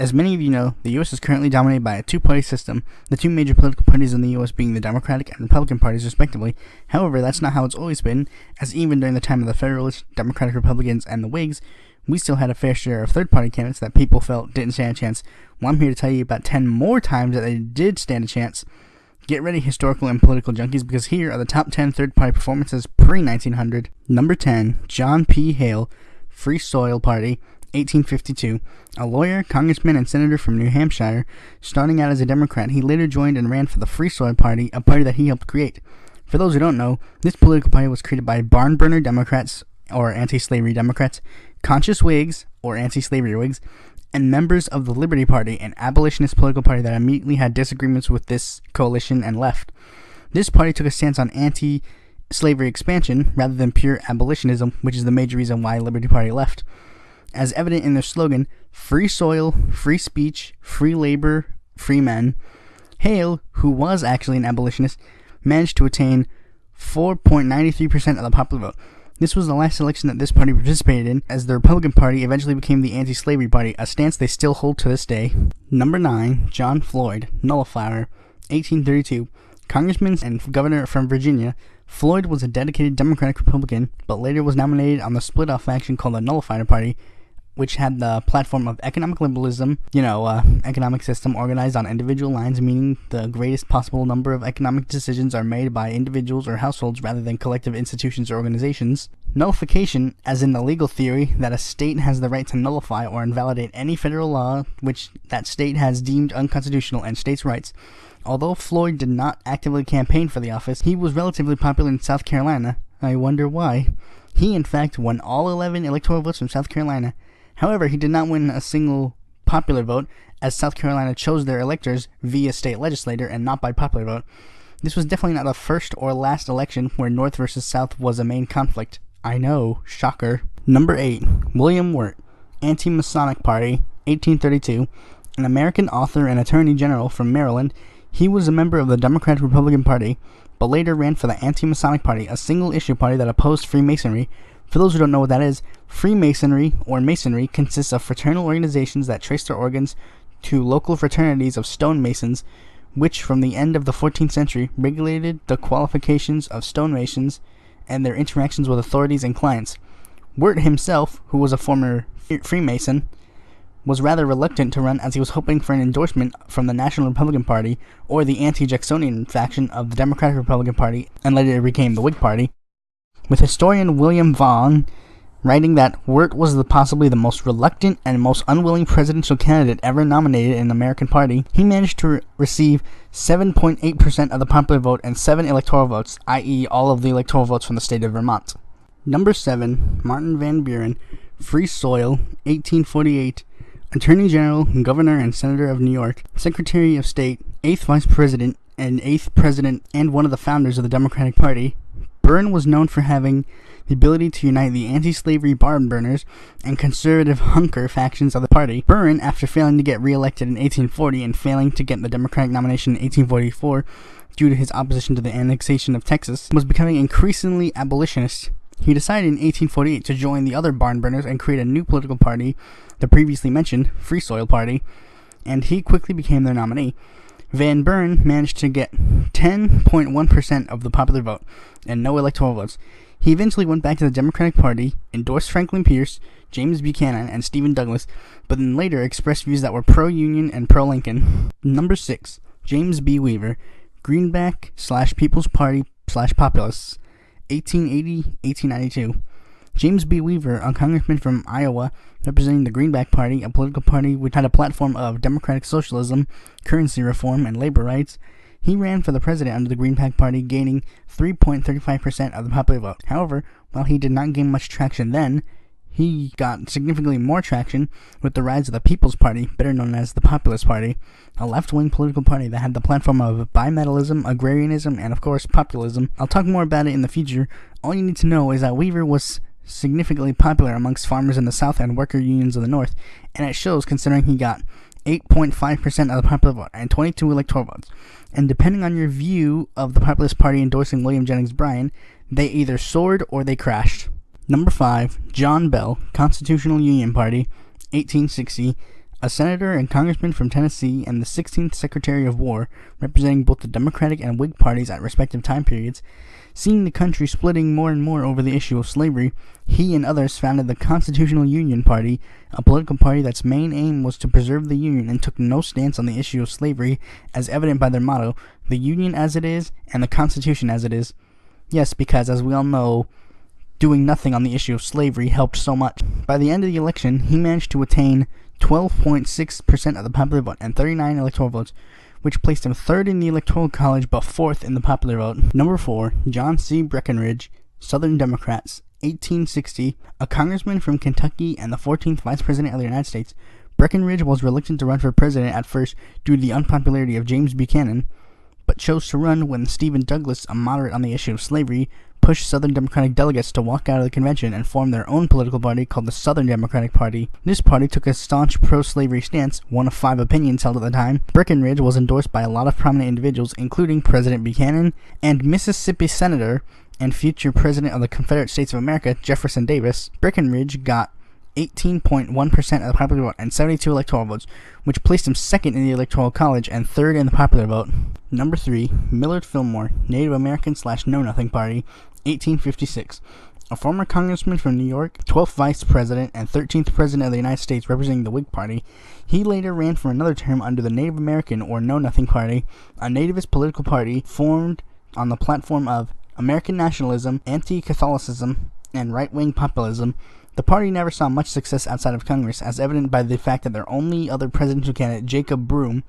As many of you know, the U.S. is currently dominated by a two-party system, the two major political parties in the U.S. being the Democratic and Republican parties respectively. However, that's not how it's always been, as even during the time of the Federalists, Democratic Republicans, and the Whigs, we still had a fair share of third-party candidates that people felt didn't stand a chance. Well, I'm here to tell you about 10 more times that they did stand a chance. Get ready, historical and political junkies, because here are the top 10 third-party performances pre-1900. Number 10, John P. Hale, Free Soil Party, 1852. A lawyer, congressman, and senator from New Hampshire, starting out as a Democrat, he later joined and ran for the Free Soil Party, a party that he helped create. For those who don't know, this political party was created by barn burner Democrats, or anti-slavery Democrats, conscious Whigs, or anti-slavery Whigs, and members of the Liberty Party, an abolitionist political party that immediately had disagreements with this coalition and left. This party took a stance on anti-slavery expansion rather than pure abolitionism, which is the major reason why Liberty Party left. As evident in their slogan, free soil, free speech, free labor, free men, Hale, who was actually an abolitionist, managed to attain 4.93% of the popular vote. This was the last election that this party participated in, as the Republican Party eventually became the anti-slavery party, a stance they still hold to this day. Number 9, John Floyd, Nullifier, 1832. Congressman and governor from Virginia, Floyd was a dedicated Democratic Republican, but later was nominated on the split-off faction called the Nullifier Party, which had the platform of economic liberalism, economic system organized on individual lines, meaning the greatest possible number of economic decisions are made by individuals or households rather than collective institutions or organizations. Nullification, as in the legal theory that a state has the right to nullify or invalidate any federal law which that state has deemed unconstitutional, and states' rights. Although Floyd did not actively campaign for the office, he was relatively popular in South Carolina. I wonder why. He, in fact, won all 11 electoral votes from South Carolina. However, he did not win a single popular vote, as South Carolina chose their electors via state legislature and not by popular vote. This was definitely not the first or last election where North versus South was a main conflict. I know, shocker. Number 8, William Wirt, Anti-Masonic Party, 1832. An American author and attorney general from Maryland, he was a member of the Democratic-Republican Party, but later ran for the Anti-Masonic Party, a single-issue party that opposed Freemasonry. For those who don't know what that is, Freemasonry, or Masonry, consists of fraternal organizations that trace their origins to local fraternities of stonemasons, which from the end of the 14th century regulated the qualifications of stonemasons and their interactions with authorities and clients. Wirt himself, who was a former Freemason, was rather reluctant to run, as he was hoping for an endorsement from the National Republican Party or the anti-Jacksonian faction of the Democratic Republican Party, and later it became the Whig Party, with historian William Vaughan writing that Wirt was possibly the most reluctant and most unwilling presidential candidate ever nominated in the American Party. He managed to receive 7.8% of the popular vote and 7 electoral votes, i.e. all of the electoral votes from the state of Vermont. Number 7, Martin Van Buren, Free Soil, 1848. Attorney General, Governor, and Senator of New York, Secretary of State, 8th Vice President, and 8th President, and one of the founders of the Democratic Party. Buren was known for having the ability to unite the anti-slavery barn burners and conservative hunker factions of the party. Buren, after failing to get re-elected in 1840 and failing to get the Democratic nomination in 1844 due to his opposition to the annexation of Texas, was becoming increasingly abolitionist. He decided in 1848 to join the other barn burners and create a new political party, the previously mentioned Free Soil Party, and he quickly became their nominee. Van Buren managed to get 10.1% of the popular vote and no electoral votes. He eventually went back to the Democratic Party, endorsed Franklin Pierce, James Buchanan, and Stephen Douglas, but then later expressed views that were pro-Union and pro-Lincoln. Number 6, James B. Weaver, Greenback/People's Party/Populists, 1880-1892. James B. Weaver, a congressman from Iowa representing the Greenback Party, a political party which had a platform of democratic socialism, currency reform, and labor rights, he ran for the president under the Greenback Party, gaining 3.35% of the popular vote. However, while he did not gain much traction then, he got significantly more traction with the rise of the People's Party, better known as the Populist Party, a left-wing political party that had the platform of bimetallism, agrarianism, and of course populism. I'll talk more about it in the future. All you need to know is that Weaver was significantly popular amongst farmers in the South and worker unions of the North, and it shows considering he got 8.5% of the popular vote and 22 electoral votes. And depending on your view of the Populist Party endorsing William Jennings Bryan, they either soared or they crashed. Number 5, John Bell, Constitutional Union Party, 1860. a senator and congressman from Tennessee, and the 16th Secretary of War, representing both the Democratic and Whig parties at respective time periods. Seeing the country splitting more and more over the issue of slavery, he and others founded the Constitutional Union Party, a political party that's main aim was to preserve the Union and took no stance on the issue of slavery, as evident by their motto, "The Union as it is, and the Constitution as it is." Yes, because, as we all know, doing nothing on the issue of slavery helped so much. By the end of the election, he managed to attain 12.6% of the popular vote and 39 electoral votes, which placed him third in the Electoral College but fourth in the popular vote. Number 4, John C. Breckinridge, Southern Democrats, 1860, a congressman from Kentucky and the 14th Vice President of the United States. Breckinridge was reluctant to run for president at first due to the unpopularity of James Buchanan, but chose to run when Stephen Douglas, a moderate on the issue of slavery, pushed Southern Democratic delegates to walk out of the convention and form their own political party called the Southern Democratic Party. This party took a staunch pro-slavery stance, one of 5 opinions held at the time. Breckinridge was endorsed by a lot of prominent individuals, including President Buchanan and Mississippi Senator and future President of the Confederate States of America, Jefferson Davis. Breckinridge got 18.1% of the popular vote and 72 electoral votes, which placed him second in the Electoral College and third in the popular vote. Number 3, Millard Fillmore, Native American / Know Nothing Party, 1856. A former congressman from New York, 12th Vice President, and 13th President of the United States representing the Whig Party, he later ran for another term under the Native American or Know Nothing Party, a nativist political party formed on the platform of American nationalism, anti-Catholicism, and right-wing populism. The party never saw much success outside of Congress, as evident by the fact that their only other presidential candidate, Jacob Broome,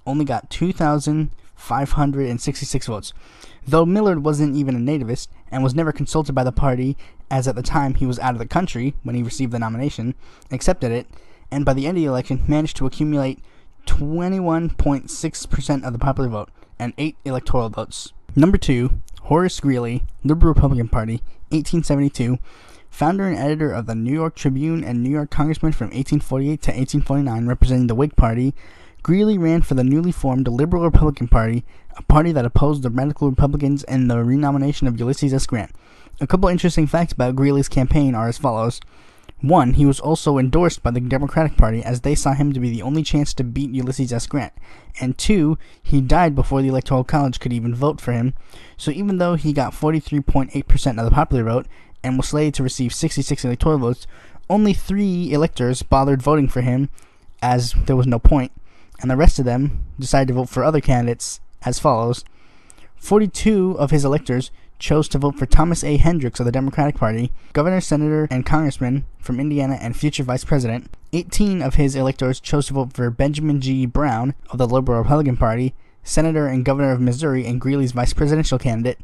only got 2,566 votes. Though Millard wasn't even a nativist and was never consulted by the party, as at the time he was out of the country when he received the nomination, accepted it, and by the end of the election managed to accumulate 21.6% of the popular vote and 8 electoral votes. Number 2, Horace Greeley, Liberal Republican Party, 1872, founder and editor of the New York Tribune and New York congressman from 1848 to 1849 representing the Whig Party. Greeley ran for the newly formed Liberal Republican Party, a party that opposed the Radical Republicans and the renomination of Ulysses S. Grant. A couple interesting facts about Greeley's campaign are as follows. 1, he was also endorsed by the Democratic Party as they saw him to be the only chance to beat Ulysses S. Grant. And 2, he died before the Electoral College could even vote for him. So even though he got 43.8% of the popular vote and was slated to receive 66 electoral votes, only 3 electors bothered voting for him, as there was no point, and the rest of them decided to vote for other candidates as follows. 42 of his electors chose to vote for Thomas A. Hendricks of the Democratic Party, governor, senator, and congressman from Indiana and future vice president. 18 of his electors chose to vote for Benjamin G. Brown of the Liberal Republican Party, senator and governor of Missouri and Greeley's vice presidential candidate.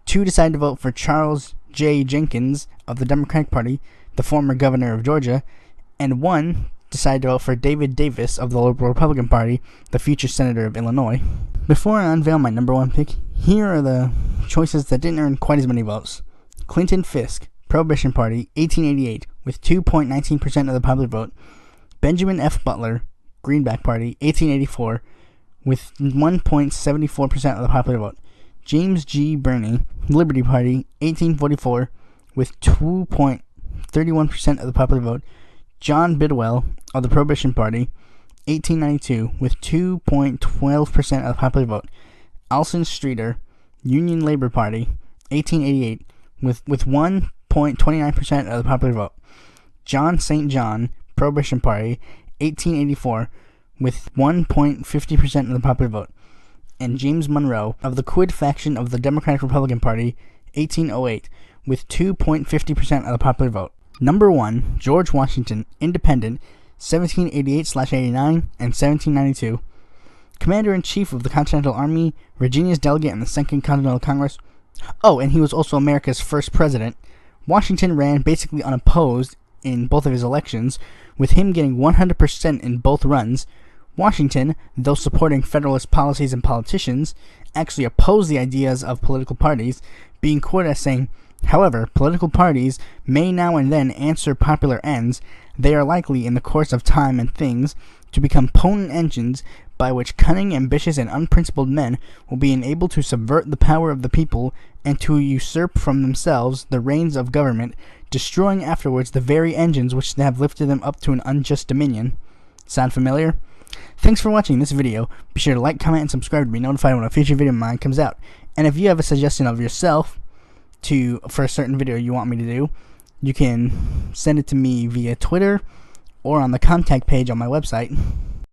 2 decided to vote for Charles J. Jenkins of the Democratic Party, the former governor of Georgia, and 1 decided to vote for David Davis of the Liberal Republican Party, the future senator of Illinois. Before I unveil my number 1 pick, here are the choices that didn't earn quite as many votes. Clinton Fisk, Prohibition Party, 1888, with 2.19% of the popular vote. Benjamin F. Butler, Greenback Party, 1884, with 1.74% of the popular vote. James G. Birney, Liberty Party, 1844, with 2.31% of the popular vote. John Bidwell of the Prohibition Party, 1892, with 2.12% of the popular vote. Alson Streeter, Union Labor Party, 1888, with 1.29% of the popular vote. John St. John, Prohibition Party, 1884, with 1.50% of the popular vote. And James Monroe of the Quid faction of the Democratic Republican Party, 1808, with 2.50% of the popular vote. Number 1, George Washington, Independent, 1788/89 and 1792. Commander-in-Chief of the Continental Army, Virginia's delegate in the Second Continental Congress. Oh, and he was also America's first president. Washington ran basically unopposed in both of his elections, with him getting 100% in both runs. Washington, though supporting Federalist policies and politicians, actually opposed the ideas of political parties, being quoted as saying, "However, political parties may now and then answer popular ends. They are likely, in the course of time and things, to become potent engines by which cunning, ambitious, and unprincipled men will be enabled to subvert the power of the people and to usurp from themselves the reins of government, destroying afterwards the very engines which have lifted them up to an unjust dominion." Sound familiar? Thanks for watching this video. Be sure to like, comment, and subscribe to be notified when a future video of mine comes out. And if you have a suggestion of yourself for a certain video you want me to do, you can send it to me via Twitter or on the contact page on my website.